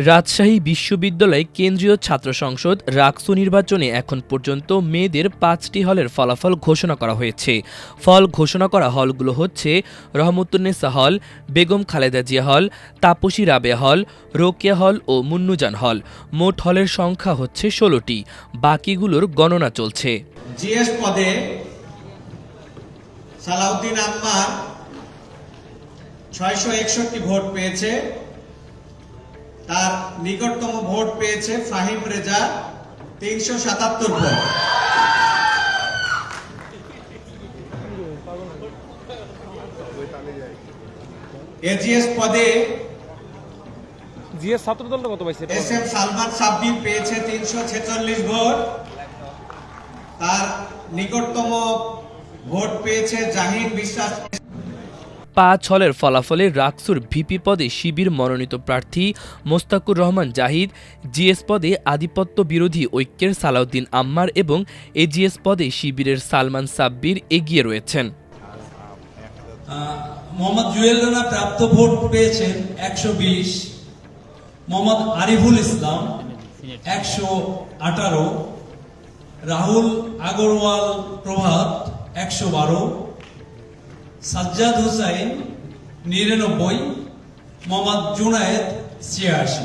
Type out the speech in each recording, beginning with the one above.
রাজশাহী বিশ্ববিদ্যালয় কেন্দ্রীয় ছাত্র সংসদ রাকসু নির্বাচনে এখন পর্যন্ত মেয়েদের ৫টি হলের ফলাফল ঘোষণা করা হয়েছে। ফল ঘোষণা করা হলগুলো হচ্ছে রহমতুন্নেসা হল, বেগম খালেদা জিয়া হল, তাপসী রাবেয়া হল, রোকেয়া হল ও মুন্নুজান হল। মোট হলের সংখ্যা হচ্ছে ১৬টি, বাকিগুলোর গণনা চলছে। জিএস পদে সালাউদ্দিন আম্মার ৬৬১ ভোট পেয়েছে। তার নিকটতম ভোট পেয়েছে ফাহিম রেজা ৩৭৭ ভোট। এজিএস পদে জিএস ছাত্রদল কত পাইছে? এস এম সালমান সাব্বির পেয়েছে ৩৪৬ ভোট। তার নিকটতম ভোট পেয়েছে জাহিন বিশ্বাস। ৫ হলের ফলাফলে রাকসুর ভিপি পদে শিবির মনোনীত প্রার্থী মোস্তাকুর রহমান জাহিদ, জিএস পদে আধিপত্য বিরোধী ঐক্যের সালাউদ্দিন আম্মার এবং এজিএস পদে শিবিরের সালমান সাব্বির এগিয়ে রয়েছেন। মোহাম্মদ জুয়েল রানা প্রাপ্ত ভোট পেয়েছেন ১২০, মোহাম্মদ আরিফুল ইসলাম ১১৮, রাহুল আগরওয়াল প্রভাত ১১২, সাজ্জাদ হুসাইন ৯৯, মোহাম্মদ জুনায়েদ ৮৬।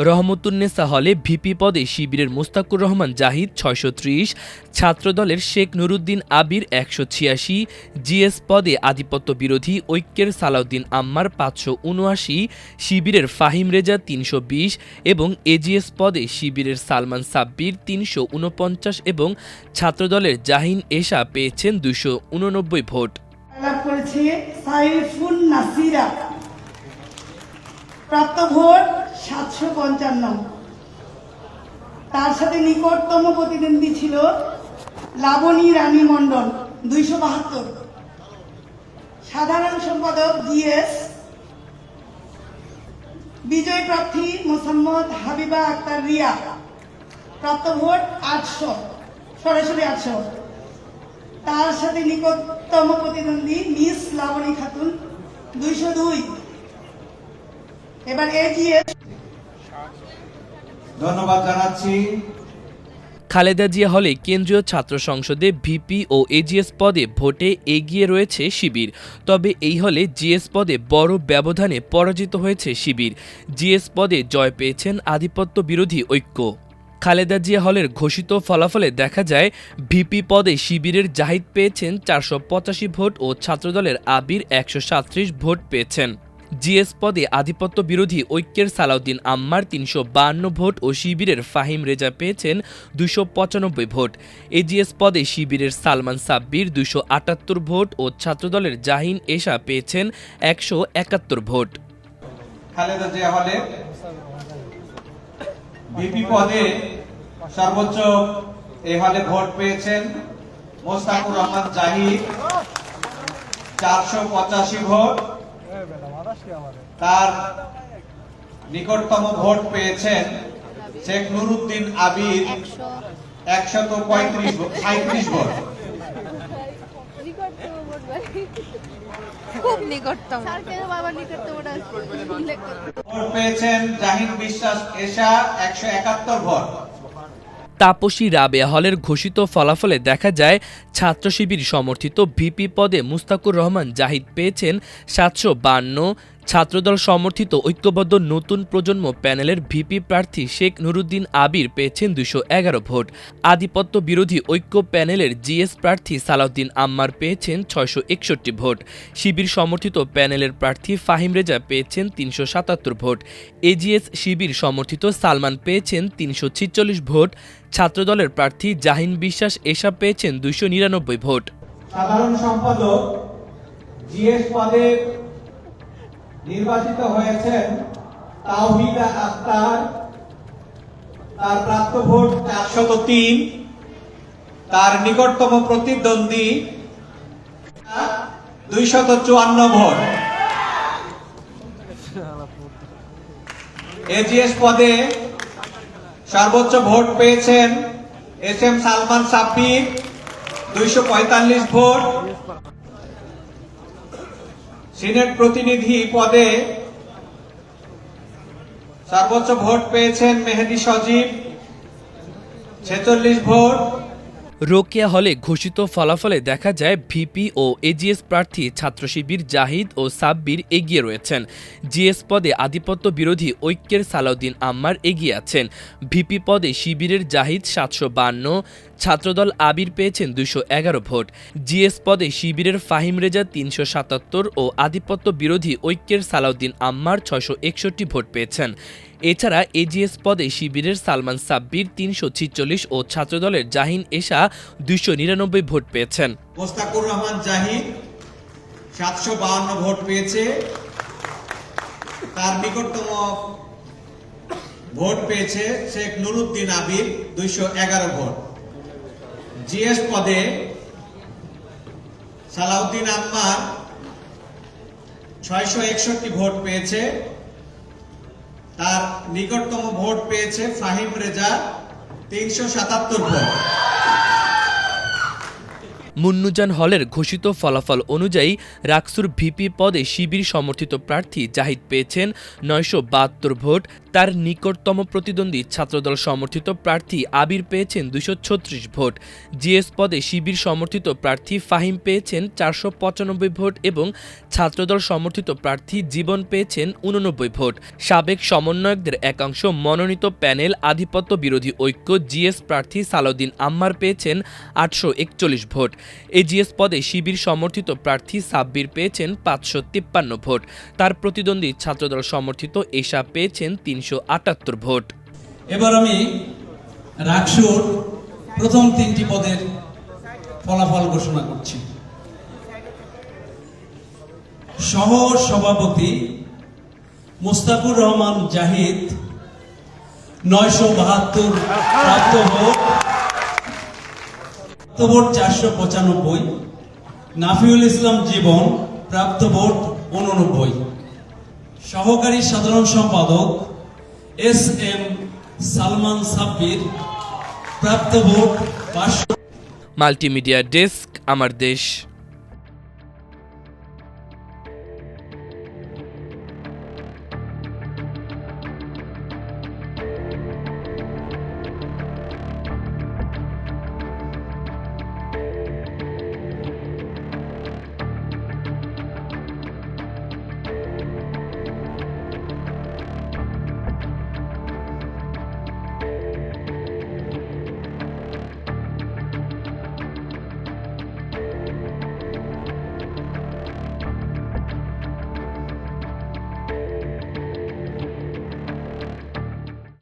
রহমতুন্নেসা হলে ভিপি পদে শিবিরের মোস্তাকুর রহমান জাহিদ ৬৩০, ছাত্রদলের শেখ নুরুদ্দিন আবির ১৮৬, জিএস পদে আধিপত্য বিরোধী ঐক্যের সালাউদ্দিন আম্মার ৫৭৯, শিবিরের ফাহিম রেজা ৩২০ এবং এজিএস পদে শিবিরের সালমান সাব্বির ৩৪৯ এবং ছাত্রদলের জাহিন এশা পেয়েছেন ২৮৯ ভোট। লাভ করেছে সাইফুন নাসিরা, প্রাপ্ত ভোট ৭৫৫। তার সাথে নিকটতম প্রতিদ্বন্দ্বী ছিল লাবণী রানী মণ্ডল ২৭২। সাধারণ সম্পাদক জিএস, বিজয় প্রার্থী মোসাম্মদ হাবিবা আক্তার রিয়া, প্রাপ্ত ভোট ৮০০, সরাসরি ৮০০। তার সাথে নিকটতম প্রতিদ্বন্দ্বী মিস লাবণী খাতুন ২০২। এবার এজিএস। ধন্যবাদ জানাচ্ছি। খালেদা জিয়া হলে কেন্দ্রীয় ছাত্র সংসদে ভিপি ও এজিএস পদে ভোটে এগিয়ে রয়েছে শিবির। তবে এই হলে জিএস পদে বড় ব্যবধানে পরাজিত হয়েছে শিবির। জিএস পদে জয় পেয়েছেন আধিপত্য বিরোধী ঐক্য। খালেদা জিয়া হলের ঘোষিত ফলাফলে দেখা যায় ভিপি পদে শিবিরের জাহিদ পেয়েছেন ৪৮৫ ভোট ও ছাত্রদলের আবির ১৩৭ ভোট পেয়েছেন। জিএস পদে আধিপত্য বিরোধী ঐক্যের সালাউদ্দিন আম্মার ৩৫২ ভোট ও শিবিরের ফাহিম রেজা পেয়েছেন ২৯৫ ভোট। এজিএস পদে শিবিরের সালমান সাব্বির ২৭৮ ভোট ও ছাত্রদলের জাহিন এশা পেয়েছেন ১৭১ ভোট। খালেদা জিয়া হলে ভিপি পদে সর্বোচ্চ এই হলে ভোট পেয়েছেন মোস্তাকুর রহমান জাহিদ ৪৮৫ ভোট। তার নিকটতম ভোট পেয়েছেন শেখ নুরুদ্দিন আবির ১৩৭ ভোট। খুব নিকটতম ভোট পেয়েছেন জাহিন বিশ্বাস এশা ১৭১ ভোট। তাপসী রাবেয়া হলের ঘোষিত ফলাফলে দেখা যায় ছাত্র শিবির সমর্থিত ভিপি পদে মুস্তাকুর রহমান জাহিদ পেয়েছেন ৭৫২, ছাত্রদল সমর্থিত ঐক্যবদ্ধ নতুন প্রজন্ম প্যানেলের ভিপি প্রার্থী শেখ নুরুদ্দিন আবির পেয়েছেন ২১১ ভোট। আধিপত্য বিরোধী ঐক্য প্যানেলের জিএস প্রার্থী সালাউদ্দিন আম্মার পেয়েছেন ৬৬১ ভোট। শিবির সমর্থিত প্যানেলের প্রার্থী ফাহিম রেজা পেয়েছেন ৩৭৭ ভোট। এজিএস শিবির সমর্থিত সালমান পেয়েছেন ৩৪৬ ভোট। ছাত্রদলের প্রার্থী জাহিন বিশ্বাস এশা পেয়েছেন ২৯৯ ভোট। সাধারণ সম্পাদক জিএস পদে নির্বাচিত হয়েছেন তাওহিদা আক্তার, তার প্রাপ্ত ভোট ৪০৩। তার নিকটতম প্রতিদ্বন্দ্বী ২৫৪ ভোট। এজিএস পদে সর্বোচ্চ ভোট পেয়েছেন S M Salman Sabbir ২৪৫ vote. Senate প্রতিনিধি পদে সর্বোচ্চ ভোট পেয়েছেন মেহেদী সজীব 46 ভোট। রোকেয়া হলে ঘোষিত ফলাফলে দেখা যায় ভিপি ও এজিএস প্রার্থী ছাত্র শিবির জাহিদ ও সাব্বির এগিয়ে রয়েছেন। জিএস পদে আধিপত্য বিরোধী ঐক্যের সালাউদ্দিন আম্মার এগিয়ে আছেন। ভিপি পদে শিবিরের জাহিদ 752, ছাত্রদল আবির পেয়েছেন 211 ভোট। জিএস পদে শিবিরের ফাহিম রেজা 377 ও আধিপত্য বিরোধী ঐক্যের সালাউদ্দিন আম্মার 661 ভোট পেয়েছেন। এছাড়া এজিএস পদে শিবিরের সালমান সাব্বির 346 ও ছাত্রদলের জাহিন এশা 299 ভোট পেয়েছেন। মোস্তাকুর রহমান জাহিদ 752 ভোট পেয়েছে। তার নিকটতম ভোট পেয়েছে শেখ নুরুদ্দিন আবির 211 ভোট। জিএস পদে সালাউদ্দিন আম্মার 661 ভোট পেয়েছে। তার নিকটতম ভোট পেয়েছে ফাহিম রেজা 377 ভোট। মুন্নুজান হলের ঘোষিত ফলাফল অনুযায়ী রাকসুর ভিপি পদে শিবির সমর্থিত প্রার্থী জাহিদ পেয়েছেন 972 ভোট। তার নিকটতম প্রতিদ্বন্দ্বী ছাত্রদল সমর্থিত প্রার্থী আবির পেয়েছেন 236 ভোট। জিএস পদে শিবির সমর্থিত প্রার্থী ফাহিম পেয়েছেন 495 ভোট এবং ছাত্রদল সমর্থিত প্রার্থী জীবন পেয়েছেন 89 ভোট। সাবেক সমন্বয়কদের একাংশ মনোনীত প্যানেল আধিপত্য বিরোধী ঐক্য জিএস প্রার্থী সালাউদ্দিন আম্মার পেয়েছেন 841 ভোট। এজিএস পদে শিবির সমর্থিত প্রার্থী সাব্বির পেয়েছেন 553 ভোট। তার প্রতিদ্বন্দ্বী ছাত্রদল সমর্থিত এশা পেয়েছেন 378 ভোট। এবার আমি রাকসুর প্রথম 3টি পদের ফলাফল ঘোষণা করছি। সহ সভাপতি মোস্তাকুর রহমান জাহিদ 972 প্রাপ্ত ভোট, 495। নাফিউল ইসলাম জীবন প্রাপ্ত ভোট 89। সহকারী সাধারণ সম্পাদক এস এম সালমান সাব্বির প্রাপ্ত ভোট 500। মাল্টিমিডিয়া ডেস্ক, আমার দেশ।